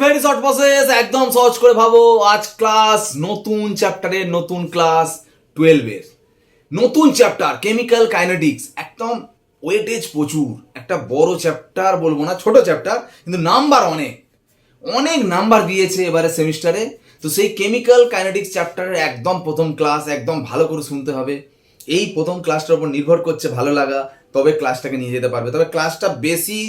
Very short process, একদম সহজ করে ভাবো। আজ ক্লাস নতুন চ্যাপ্টারের নতুন ক্লাস 12 এর নতুন চ্যাপ্টার কেমিক্যাল কাইনেটিক্স। একদম ওয়েটেজ প্রচুর, একটা বড় চ্যাপ্টার বলবো না, ছোট চ্যাপ্টার, কিন্তু নাম্বার অনেক অনেক নাম্বার দিয়েছে এবারে সেমিস্টারে। তো সেই কেমিক্যাল কাইনেটিক্স চ্যাপ্টারের একদম প্রথম ক্লাস, একদম ভালো করে শুনতে হবে। এই প্রথম ক্লাসটার উপর নির্ভর করছে ভালো লাগা, তবে ক্লাসটাকে নিয়ে যেতে পারবে। তবে ক্লাসটা বেশি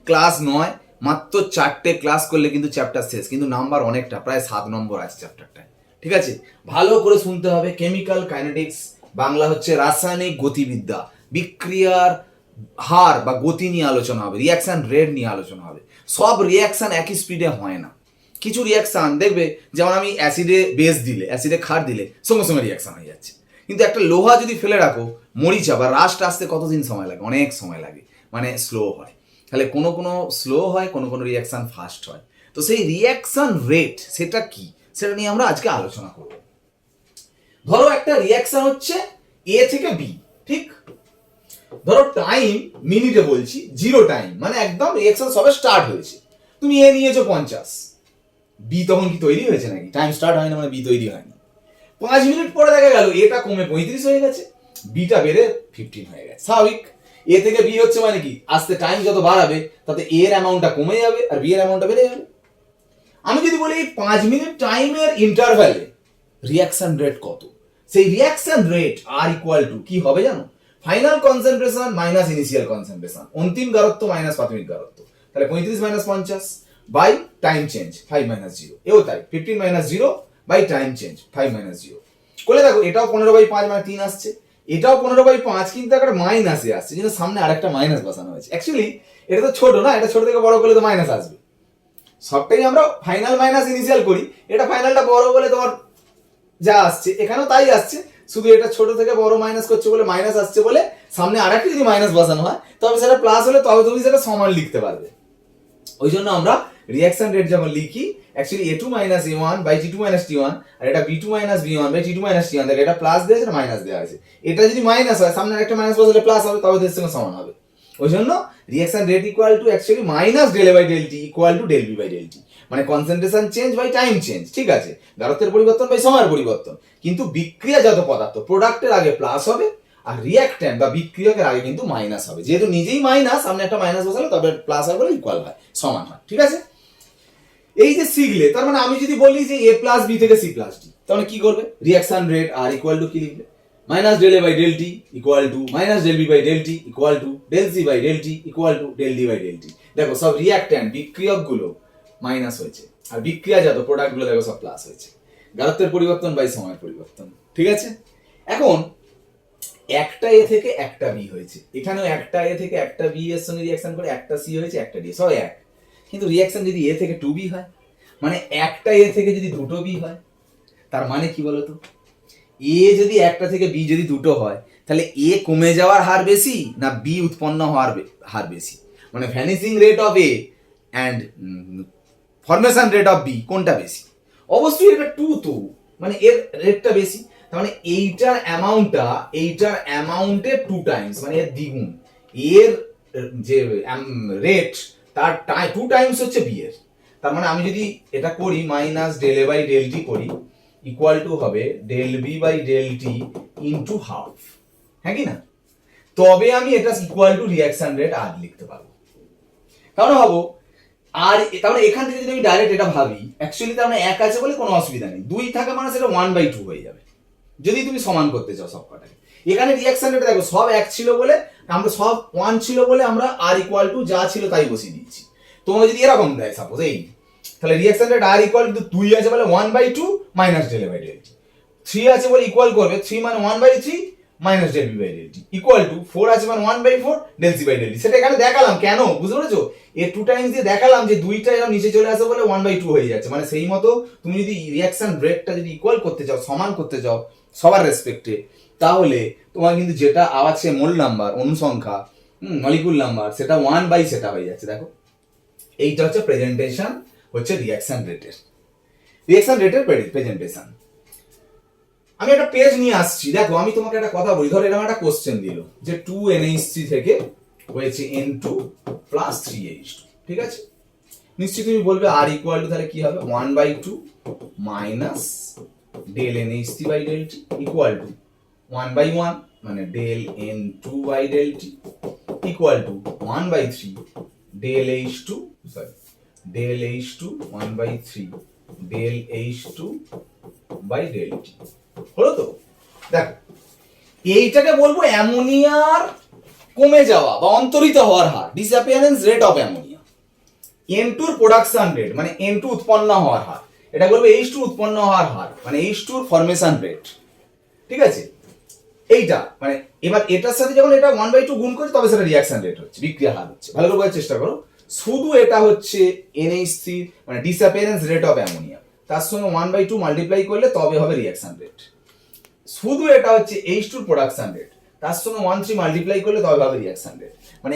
ক্লাস নয়, মাত্র 4টে ক্লাস করলে কিন্তু চ্যাপ্টার শেষ, কিন্তু নাম্বার অনেকটা, প্রায় 7 নম্বর আছে চ্যাপ্টারটায়। ঠিক আছে, ভালো করে শুনতে হবে। কেমিক্যাল কাইনেটিক্স বাংলা হচ্ছে রাসায়নিক গতিবিদ্যা, বিক্রিয়ার হার বা গতি নিয়ে আলোচনা হবে, রিয়াকশন রেট নিয়ে আলোচনা হবে। সব রিয়াকশন একই স্পিডে হয় না। কিছু রিয়াকশন দেখবে, যেমন আমি অ্যাসিডে বেস দিলে, অ্যাসিডে ক্ষার দিলে সঙ্গে সঙ্গে রিয়াকশন হয়ে যাচ্ছে। কিন্তু একটা লোহা যদি ফেলে রাখো, মরিচা বা রাস্ট আসতে কতদিন সময় লাগে? অনেক সময় লাগে, মানে স্লো হয়। তাহলে কোনো কোনো স্লো হয়, কোনো কোনো রিয়াকশন ফাস্ট হয়। তো সেই রিয়াকশন রেট সেটা কি, সেটা নিয়ে আমরা আজকে আলোচনা করব। ধরো একটা রিয়াকশন হচ্ছে এ থেকে বি, ঠিক? ধরো টাইম মিনিটে বলছি, 0 টাইম, মানে একদম রিয়াকশন সবে স্টার্ট হয়েছে। তুমি এ নিয়েছো 50, বি তখন কি তৈরি হয়েছে নাকি? টাইম স্টার্ট হয় না মানে বি তৈরি হয়নি। 5 মিনিট পরে দেখা গেল এটা কমে 35 হয়ে গেছে, বিটা বেড়ে 15 হয়ে গেছে। স্বাভাবিক, এ থেকে বি হচ্ছে মানে কি, আস্তে টাইম যত বাড়াবে তাতে এ এর অ্যামাউন্টটা কমে যাবে আর বি এর অ্যামাউন্টটা বেড়ে যাবে। আমি যদি বলি 5 মিনিট টাইমের ইন্টারভ্যালে রিয়াকশন রেট কত, সেই রিয়াকশন রেট আর ইকুয়াল টু কি হবে জানো? Final concentration minus initial concentration, অন্তিম গারত্ব মাইনাস প্রাথমিক গারত্ব। তাহলে 35 minus 50 by time change 5 minus 0, এও তাই 15 minus 0 by time change 5 minus 0 করলে দেখো এটাও 15 বাই 5 মানে 3 আসছে, এটাও 15 বাই 5, কিন্তু একটা মাইনাসে আসছে, কিন্তু সামনে আরেকটা মাইনাস বসানো হয়েছে। অ্যাকচুয়ালি এটা তো ছোট না, এটা ছোট থেকে বড় করলে তো মাইনাস আসবে। সবটাই আমরা ফাইনাল মাইনাস ইনিশিয়াল করি, এটা ফাইনালটা বড় বলে তোমার যা আসছে এখানেও তাই আসছে, শুধু এটা ছোট থেকে বড় মাইনাস করছে বলে মাইনাস আসছে, বলে সামনে আরেকটা যদি মাইনাস বসানো হয় তবে সেটা প্লাস হলে তবে তুমি সেটা সমান লিখতে পারবে। ওই জন্য আমরা রিয়াকশন রেট যখন লিখি, actually a2 minus a1 by t2 minus t1, আর এটা b2 minus b1 by t2 minus t1, এটা প্লাস দেওয়া আছে, মাইনাস দেওয়া আছে। এটা যদি মাইনাস হয়, সামনে আরেকটা মাইনাস বসালে প্লাস হবে, তবে এর সঙ্গে সমান হবে। ওই জন্য reaction rate equal to actually minus del a by del t equal to del b by del t, মানে concentration change by time change. ঠিক আছে, গারত্বের পরিবর্তন বাই সময়ের পরিবর্তন। কিন্তু বিক্রিয়াজাত পদার্থ প্রোডাক্টের আগে প্লাস হবে, আর রিঅ্যাক্ট্যান্ট বা বিক্রিয়কের আগে কিন্তু মাইনাস হবে। যেহেতু নিজেই মাইনাস, সামনে একটা মাইনাস বসালে তবে প্লাস হবে বলে ইকুয়াল হয়, সমান হয়। ঠিক আছে, এই যে শিখলে, তার মানে আমি যদি বলি যে a প্লাস বি থেকে সি প্লাস ডি, তাহলে কি করবে? রিঅ্যাকশন রেট আর ইকুয়াল টু কি লিখবে? Minus del A by del T equal to minus del B by del T equal to del C by del T equal to del D by del T. দেখো সব reactant বিক্রিয়ক গুলো minus হয়েছে, আর বিক্রিয়াজাত product গুলো দেখো সব plus হয়েছে। গারত্বের পরিবর্তন বাই সময়ের পরিবর্তন। ঠিক আছে, এখন একটা এ থেকে একটা বি হয়েছে, এখানেও একটা এ থেকে একটা বি এর সঙ্গে রিঅ্যাকশন করে একটা সি হয়েছে, একটা ডি, সব এক। কিন্তু রিঅ্যাকশন যদি এ থেকে 2b হয়, মানে একটা এ থেকে যদি দুটো বি হয়, তার মানে কি বলতো? এ যদি একটা থেকে বি যদি দুটো হয়, তাহলে এ কমে যাওয়ার হার বেশি না বি উৎপন্ন হওয়ার হার বেশি? মানে vanishing rate of A and formation rate of B কোনটা বেশি? অবশ্যই এটা 2, তো মানে এর রেটটা বেশি। তার মানে এইটার অ্যামাউন্টে 2 টাইমস, মানে এর দ্বিগুণ। এর যে রেট তার 2 টাইমস হচ্ছে বি এর। তার মানে আমি যদি এটা করি minus del A by del T করি, ইকুয়াল টু হবে del B by del T into half, হ্যাঁ কি না? তবে আমি এটা ইকুয়াল টু রিঅ্যাকশন রেট আর লিখতে পারবো। কারণ ভাবো, আর তার মানে এখান থেকে যদি আমি ডাইরেক্ট এটা ভাবি, অ্যাকচুয়ালি তার মানে 1 আছে বলে কোনো অসুবিধা নেই, 2 থাকা মানে সেটা 1/2 হয়ে যাবে যদি তুমি সমান করতে চাও সব কটাকে। এখানে রিঅ্যাকশন রেট দেখো সব 1 ছিল বলে, আমরা সব 1 ছিল বলে আমরা আর ইকুয়াল টু যা ছিল তাই বসিয়ে দিয়েছি। তোমাকে যদি এরকম দেয় সাপোজ এই, তাহলে রিঅ্যাকশন রেট আর ইকুয়াল টু 2 আছে বলে 1/2 minus del A by del T, 3 আছে বলে ইকুয়াল করবে 3 মানে 1/3 minus del B by del T equal to 4 আছে মানে 1/4 del C by del T. সেটা এখানে দেখালাম কেন, বুঝতে পেরেছো? এর 2 টাইমস দিয়ে দেখালাম যে 2টা এরকম নিচে চলে আসে বলে 1/2 হয়ে যাচ্ছে। মানে সেই মতো তুমি যদি রিঅ্যাকশন রেটটা যদি ইকুয়াল করতে চাও, সমান করতে চাও সবার রেসপেক্টে, তাহলে তোমার কিন্তু যেটা আছে মোল নাম্বার, অনুসংখ্যা, মলিকুল নাম্বার, সেটা 1 সেটা হয়ে যাচ্ছে। দেখো এইটা হচ্ছে প্রেজেন্টেশন, হচ্ছে রিঅ্যাকশন রেটের প্রেজেন্টেশন। আমি একটা পেজ নিয়ে আসছি, দেখো আমি তোমাকে একটা কথা বলি। ধরো এরকম একটা কোশ্চেন দিল যে 2NH3 থেকে হয়েছে N2 প্লাস 3H2, ঠিক আছে? নিশ্চয়ই তুমি বলবে আর ইকুয়াল টু তাহলে কি হবে 1/2 minus del N H three by del T equal to 1/1 মানে del N two by del T equal to 1/3 del H two sorry del H two 1/3 del H two by del T. হলো তো? দেখো এইটাকে বলবো অ্যামোনিয়ার কমে যাওয়া বা অন্তরিত হওয়ার হার, disappearance rate of ammonia. N2 এর প্রোডাকশন রেট মানে N2 উৎপন্ন হওয়ার হার, এটা বলবো H2 উৎপন্ন হওয়ার হার মানে H2 এর ফরমেশন রেট। ঠিক আছে, এইটা মানে এবার এটার সাথে যখন এটা 1/2 গুণ করি তবে সেটা রিঅ্যাকশন রেট হচ্ছে, বিক্রিয়া হার হচ্ছে। ভালো করে বোঝার চেষ্টা করো। শুধু এটা হচ্ছে NH3 মানে ডিসঅ্যাপিয়ারেন্স রেট অফ অ্যামোনিয়া, তার সঙ্গে 1/2 মাল্টিপ্লাই করলে তবে হবে রিঅ্যাকশন রেট। শুধু এটা হচ্ছে H2 প্রোডাকশন রেট, তার সঙ্গে 1/3 মাল্টিপ্লাই করলে তবে হবে রিঅ্যাকশন রেট। মানে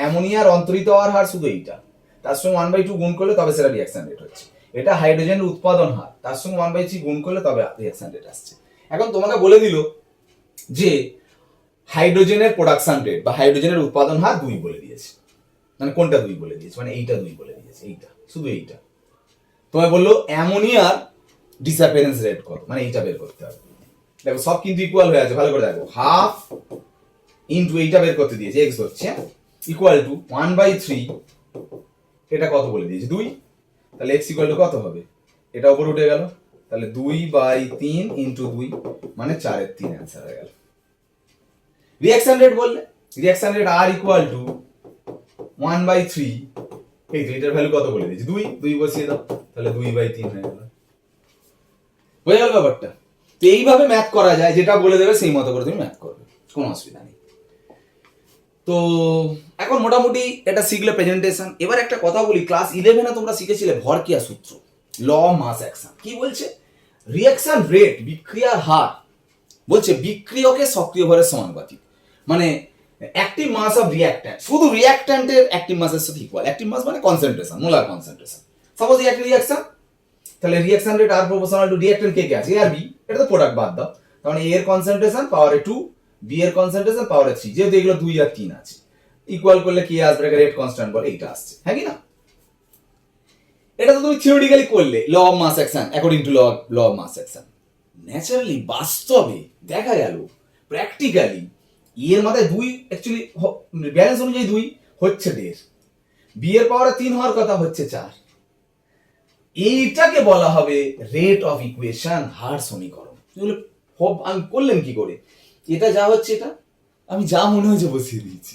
অ্যামোনিয়ার অন্তরিত হওয়ার হার শুধু এইটা, তার সঙ্গে 1/2 গুণ করলে তবে সেটা রিঅ্যাকশন রেট হচ্ছে। এটা হাইড্রোজেনের উৎপাদন হার, তার সঙ্গে 1/3 গুণ করলে তবে রিঅ্যাকশন রেট আসছে। এখন তোমাকে বলে দিল যে হাইড্রোজেনের প্রোডাকশন রেট বা হাইড্রোজেনের উৎপাদন হার 2 বলে দিয়েছে। মানে কোনটা 2 বলে দিয়েছে? মানে এইটা 2 বলে দিয়েছে, এইটা শুধু এইটা। তোমায় বললো অ্যামোনিয়ার ডিসঅ্যাপিয়ারেন্স রেট কত, মানে এইটা বের করতে হবে। দেখো সব কিন্তু ইকুয়াল হয়ে আছে, ভালো করে দেখো। হাফ ইনটু এইটা বের করতে দিয়েছে, এক্স হচ্ছে ইকুয়াল টু 1/3, এটা কত বলে দিয়েছে 2, তাহলে এক্স ইকুয়াল টু কত হবে? এটা উপরে উঠে গেল, তাহলে 2/3 ইনটু 2 মানে 4/3 অ্যান্সার হয়ে গেল। রিঅ্যাকশন রেট বললে রিঅ্যাকশন রেট আর ইকুয়াল টু 1/3, এই তো এটার ভ্যালু কত বলে দিয়েছে 2 বসিয়ে দাও, তাহলে 2/3 হয়ে গেল। হয়ে গেল ব্যাপারটা। তো এইভাবে ম্যাথ করা যায়, যেটা বলে দেবে সেই মতো করে তুমি ম্যাথ করবে, কোনো অসুবিধা নেই। তো এখন মোটামুটি এটা শিখলে প্রেজেন্টেশন। এবার একটা কথা বলি, ক্লাস 11-এ তোমরা শিখেছিলে ভরকিয়া সূত্র, ল অফ মাস অ্যাকশন। কি বলছে? রিঅ্যাকশন রেট, বিক্রিয়ার হার, বলছে বিক্রিয়কের সক্রিয় ভরের সমানুপাতিক। মানে অ্যাক্টিভ মাস অফ রিঅ্যাক্ট্যান্ট, শুধু রিঅ্যাক্ট্যান্টের অ্যাক্টিভ মাসের সাথে ইকুয়াল। অ্যাক্টিভ মাস মানে কনসেন্ট্রেশন, মোলার কনসেন্ট্রেশন। সাপোজ এই একটা রিঅ্যাকশন, তাহলে রিঅ্যাকশন রেট আর প্রপোর্শনাল টু রিঅ্যাক্ট্যান্ট কে কে আছে? এ আর বি, এটা তো প্রোডাক্ট বাদ দাও। তার মানে এ এর কনসেন্ট্রেশন পাওয়ারে 2, বি এর কনসেন্ট্রেশন পাওয়ারে 3, যেহেতু এগুলো 2 আর 3 আছে, ইকুয়াল করলে কি আসবে? রেট কনস্ট্যান্ট বলে এইটা আসছে, হ্যাঁ কি না? এটা তো তুমি থিওরিটিক্যালি করলে law of mass action according to law of mass action. Naturally বাস্তবে দেখা গেল প্র্যাকটিক্যালি এর মাথায় 2 অ্যাকচুয়ালি ব্যালেন্স অনুযায়ী 2 হচ্ছে 1.5, বি এর পাওয়ারে 3 হওয়ার কথা হচ্ছে 4। এইটাকে বলা হবে রেট অফ ইকুয়েশন, হার সমীকরণ। আমি করলেন কি করে? এটা যা হচ্ছে এটা আমি যা মনে হয়েছে বসিয়ে দিয়েছি।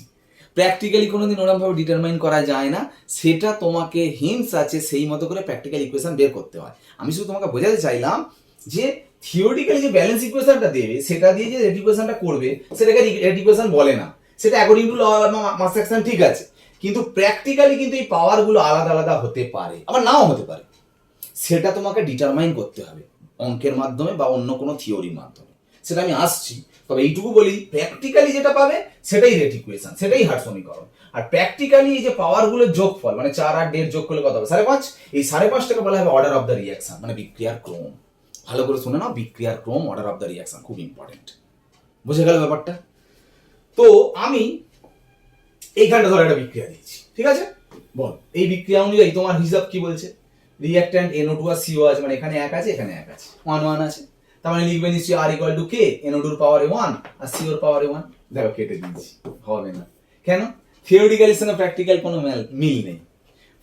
প্র্যাকটিক্যালি কোনোদিন ওরকম ভাবে ডিটারমাইন করা যায় না, সেটা তোমাকে হিন্টস আছে সেই মতো করে প্র্যাকটিক্যাল ইকুয়েশন বের করতে হয়। আমি শুধু তোমাকে বোঝাতে চাইলাম যে থিওরিটিক্যালি যে ব্যালেন্স ইকুয়েশনটা দেবে সেটা দিয়ে যে রেট ইকুয়েশনটা করবে সেটাকে রেট ইকুয়েশন বলে না, সেটা according to law of mass action ঠিক আছে, কিন্তু প্র্যাকটিক্যালি কিন্তু এই পাওয়ারগুলো আলাদা আলাদা হতে পারে, আবার নাও হতে পারে। সেটা তোমাকে ডিটারমাইন করতে হবে অঙ্কের মাধ্যমে বা অন্য কোনো থিওরির মাধ্যমে, সেটা আমি আসছি। তবে এইটুকু বলি, প্র্যাকটিক্যালি যেটা পাবে সেটাই রেট ইকুয়েশন, সেটাই হার সমীকরণ। আর প্র্যাকটিক্যালি এই যে পাওয়ারগুলোর যোগফল মানে 4 আর 1.5 যোগ করলে কত হবে? 5.5। এই 5.5টাকে বলা হবে অর্ডার অফ দ্য রিঅ্যাকশন, মানে বিক্রিয়ার ক্রম। ভালো করে শুনে নাও, বিক্রিয়ার ক্রম, অর্ডার অফ দ্য রিঅ্যাকশন খুব ইম্পর্টেন্ট। বুঝে গেল ব্যাপারটা? তো আমি এইখানটা ধরে একটা বিক্রিয়া দিচ্ছি, ঠিক আছে? বল এই বিক্রিয়া অনুযায়ী তোমার হিসাব কি বলছে? রিঅ্যাক্ট্যান্ট NO2 আর CO আছে, মানে এখানে 1 আছে, এখানে 1 আছে, 1 1 আছে। তার মানে লিখবে নিশ্চয়ই R equal to K, NO2 এর পাওয়ারে 1 আর CO এর পাওয়ারে 1। দেখো কেটে দিয়েছি, হবে না কেন? থিওরিটিক্যালির সঙ্গে প্র্যাকটিক্যাল কোনো মিল নেই।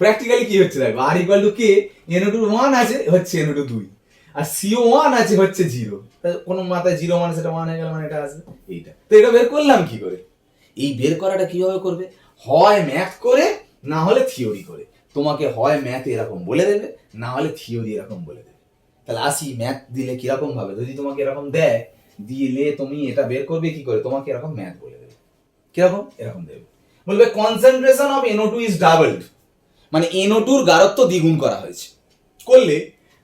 প্র্যাকটিক্যালি কি হচ্ছে? দেখো R equal to K, NO2 1 আছে হচ্ছে NO2 2, আর CO 1 আছে হচ্ছে 0। কোনো মাথায় 0 মানে সেটা 1 হয়ে গেল, মানে এটা আসবে এইটা। তো এটা বের করলাম কি করে? এই বের করাটা কিভাবে করবে? হয় ম্যাথ করে, না হলে থিওরি করে। তোমাকে হয় ম্যাথ এরকম বলে দেবে, না হলে থিওরি এরকম বলে দেবে। তাহলে আসি ম্যাথ দিলে কিরকম ভাবে, যদি তোমাকে এরকম দেয়, দিলে তুমি এটা বের করবে কি করে? তোমাকে এরকম ম্যাথ বলে দেবে, কিরকম? এরকম দেবে, বলবে concentration of NO2 is doubled, মানে NO2 এর গাঢ়ত্ব দ্বিগুণ করা হয়েছে। করলে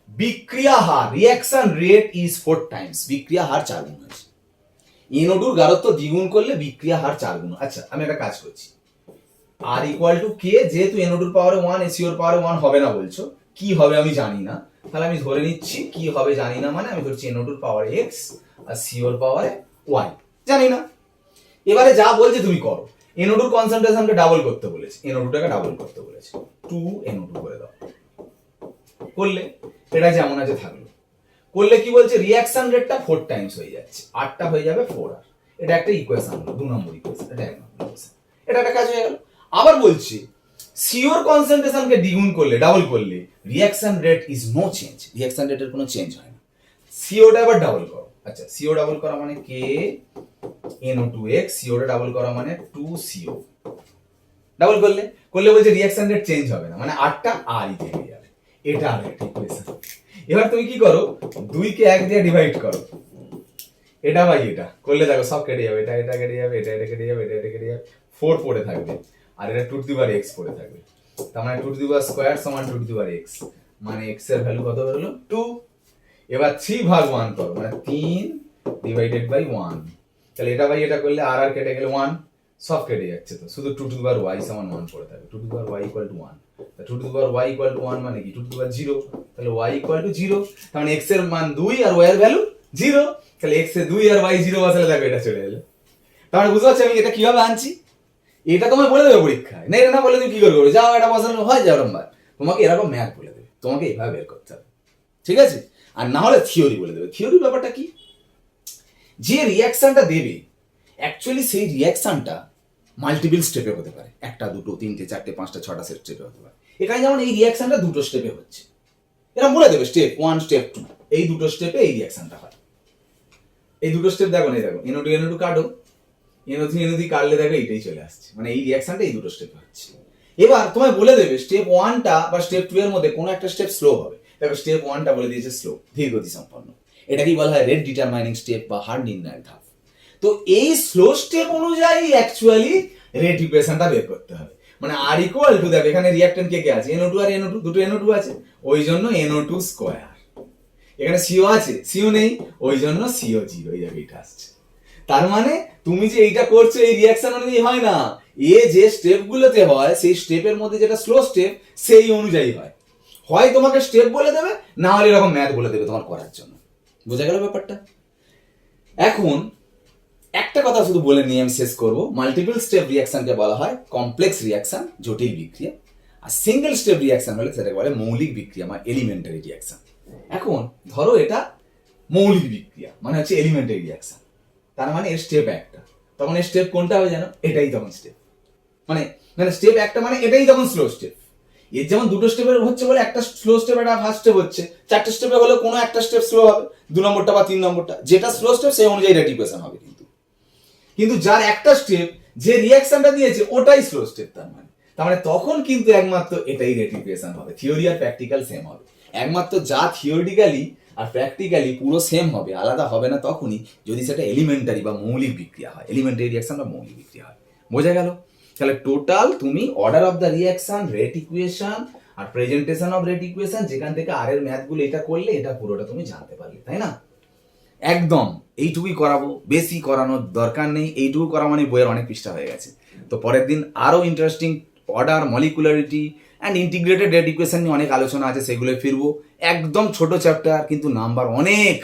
বিক্রিয়া হার, রিঅ্যাকশন রেট ইজ 4 টাইমস, বিক্রিয়া হার 4 গুণ হয়েছে। NO2 এর গাঢ়ত্ব দ্বিগুণ করলে বিক্রিয়া হার 4 গুণ। আচ্ছা আমি একটা কাজ করছি, আর ইকুয়াল টু কে, যেহেতু NO2 এর পাওয়ারে 1, SO এর পাওয়ারে 1 হবে না বলছো, কি হবে আমি জানি না, তাহলে আমি ধরে নিচ্ছি কি হবে জানি না, মানে আমি ধরছি NO2 এর পাওয়ারে x আর CO এর পাওয়ারে y, জানি না। এবারে যা বলছে তুমি করো। NO2 কনসেন্ট্রেশনকে ডাবল করতে বলেছে, NO2টাকে ডাবল করতে বলেছে, 2NO2 করে দাও। করলে এটা যেমন আছে থাকলো। করলে কি বলছে, রিঅ্যাকশন রেটটা 4 টাইমস হয়ে যাচ্ছে, 8টা হয়ে যাবে 4R। এটা একটা ইকুয়েশন হলো, 2 নম্বর ইকুয়েশন, এটা 1 নম্বর ইকুয়েশন। এটা একটা কাজ হয়ে গেল। আবার বলছি সিওর কনসেন্ট্রেশনকে দ্বিগুণ করলে, ডাবল করলে reaction rate is no change, reaction রেটের কোনো চেঞ্জ হয় না। সিওটা আবার ডাবল করো, আচ্ছা সিও ডাবল করা মানে কে NO2X, সিওটা ডাবল করা মানে 2CO। ডাবল করলে বলছে রিঅ্যাকশন রেট চেঞ্জ হবে না, মানে 8টা আরই থেকে যাবে। এটা আর একটা ইকুয়েশন। এবার তুমি কি করো, 2 কে 1 দিয়ে ডিভাইড করো, এটা বাই এটা করলে দেখো সব কেটে যাবে, এটা কেটে যাবে, এটা কেটে যাবে, এটা কেটে যাবে, 4 পড়ে থাকবে, আর এটা 2 টু দি পাওয়ার x পড়ে থাকবে। তার মানে 2 টু দি পাওয়ার স্কয়ার সমান 2 টু দি পাওয়ার x, মানে x এর ভ্যালু কত হলো 2। এবার 3 ভাগ 1 করো, মানে 3 ডিভাইডেড বাই 1, তাহলে এটা বাই এটা করলে আর কেটে গেলে 1, সব কেটে যাচ্ছে, তো শুধু 2 টু দি পাওয়ার y সমান 1 পড়ে থাকবে। 2 to the power y equal to 1, তা 2 to the power y equal to 1 মানে কি 2 টু দি পাওয়ার 0, তাহলে y ইকুয়াল টু 0। তার মানে x এর মান 2 আর y এর ভ্যালু 0, তাহলে x এ 2 আর y 0 বসালে দেখো এটা চলে এলো। তার মানে বুঝতে পারছো আমি এটা কিভাবে আনছি? এটা তোমায় বলে দেবে পরীক্ষায়, না এটা না বলে তুমি কি করবে, যাও এটা বসানো হয় যাও এরকম, তোমাকে এরকম ম্যাথ বলে দেবে, তোমাকে এইভাবে বের করতে হবে, ঠিক আছে? আর না হলে থিওরি বলে দেবে। থিওরির ব্যাপারটা কি, যে রিঅ্যাকশনটা দেবে অ্যাকচুয়ালি সেই রিঅ্যাকশনটা মাল্টিপল স্টেপে হতে পারে, 1টা 2টো 3টে 4টে 5টা 6টা স্টেপে হতে পারে। এখানে যেমন এই রিঅ্যাকশনটা 2টো স্টেপে হচ্ছে, এরা বলে দেবে স্টেপ 1 স্টেপ 2, এই 2টো স্টেপে এই রিঅ্যাকশনটা হয়। এই 2টো স্টেপ দেখো, এই দেখো NO2 NO2 কাটো, NO3 NO3 কাটলে দেখো এইটাই চলে আসছে, মানে এই রিঅ্যাকশনটা এই 2টো স্টেপে হচ্ছে। এবার তোমায় বলে দেবে স্টেপ 1টা বা স্টেপ 2 এর মধ্যে কোনো একটা স্টেপ স্লো হবে। দেখো স্টেপ 1টা বলে দিয়েছে স্লো, ধীর গতি সম্পন্ন, এটাকেই বলা হয় রেট ডিটারমাইনিং স্টেপ বা হার নির্ণায়ক ধাপ। তো এই স্লো স্টেপ অনুযায়ী অ্যাকচুয়ালি রেট ইকুয়েশনটা বের করতে হবে, মানে আর ইকুয়াল টু, দেখো এখানে রিঅ্যাকট্যান্ট কে কে আছে, NO2 আর NO2, দুটো NO2 আছে, ওই জন্য NO2 স্কয়ার। এখানে CO আছে, CO নেই, ওই জন্য CO 0, এই জায়গায় এটা আসছে। তার মানে তুমি যে এইটা করছো এই রিঅ্যাকশন অনুযায়ী হয় না, এ যে স্টেপগুলোতে হয় সেই স্টেপের মধ্যে যেটা স্লো স্টেপ সেই অনুযায়ী হয়। হয় তোমাকে স্টেপ বলে দেবে, না হলে এরকম ম্যাথ বলে দেবে তোমার করার জন্য। বোঝা গেল ব্যাপারটা? এখন একটা কথা শুধু বলে নিয়ে আমি শেষ করবো, মাল্টিপল স্টেপ রিঅ্যাকশনকে বলা হয় কমপ্লেক্স রিঅ্যাকশন, জটিল বিক্রিয়া, আর সিঙ্গেল স্টেপ রিঅ্যাকশন হলে সেটাকে বলে মৌলিক বিক্রিয়া বা এলিমেন্টারি রিঅ্যাকশন। এখন ধরো এটা মৌলিক বিক্রিয়া মানে হচ্ছে এলিমেন্টারি রিঅ্যাকশন, তার মানে এর স্টেপ একটা, তখন এর স্টেপ কোনটা হবে জানো, এটাই তখন স্টেপ, মানে মানে স্টেপ একটা মানে এটাই তখন স্লো স্টেপ। এর যেমন 2টো স্টেপের হচ্ছে বলে একটা স্লো স্টেপ, একটা ফার্স্ট স্টেপ হচ্ছে, 4টে স্টেপে হলে কোনো একটা স্টেপ স্লো হবে, 2 নম্বরটা বা 3 নম্বরটা, যেটা স্লো স্টেপ সেই অনুযায়ী রেট ইকুয়েশন হবে। কিন্তু যার একটা স্টেপ যে রিঅ্যাকশনটা দিয়েছে ওটাই স্লো স্টেপ, তার মানে তখন কিন্তু একমাত্র এটাই রেট ইকুয়েশন হবে। থিওরি আর প্র্যাকটিক্যাল সেম হবে, একমাত্র যা থিওরিটিক্যালি আর প্র্যাকটিক্যালি পুরো সেম হবে, আলাদা হবে না তখনই যদি সেটা এলিমেন্টারি বা মৌলিক বিক্রিয়া হয়, এলিমেন্টারি রিঅ্যাকশন বা মৌলিক বিক্রিয়া হয়। বোঝা গেল? তাহলে টোটাল তুমি order of the reaction, rate equation আর প্রেজেন্টেশন অফ রেট ইকুয়েশন, যেখান থেকে আর এর ম্যাথগুলো এটা করলে এটা পুরোটা তুমি জানতে পারলে, তাই না? একদম এইটুকুই করাবো, বেশি করানোর দরকার নেই, এইটুকু করা মানে বইয়ের অনেক পৃষ্ঠা হয়ে গেছে। তো পরের দিন আরো interesting order, molecularity and integrated rate equation নিয়ে অনেক আলোচনা আছে, সেগুলো ফিরবো। একদম ছোট চ্যাপ্টার কিন্তু নাম্বার অনেক,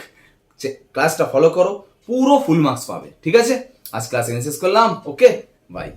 ক্লাসটা ফলো করো, পুরো ফুল মার্কস পাবে, ঠিক আছে? আজ ক্লাস শেষ করলাম, ওকে বাই।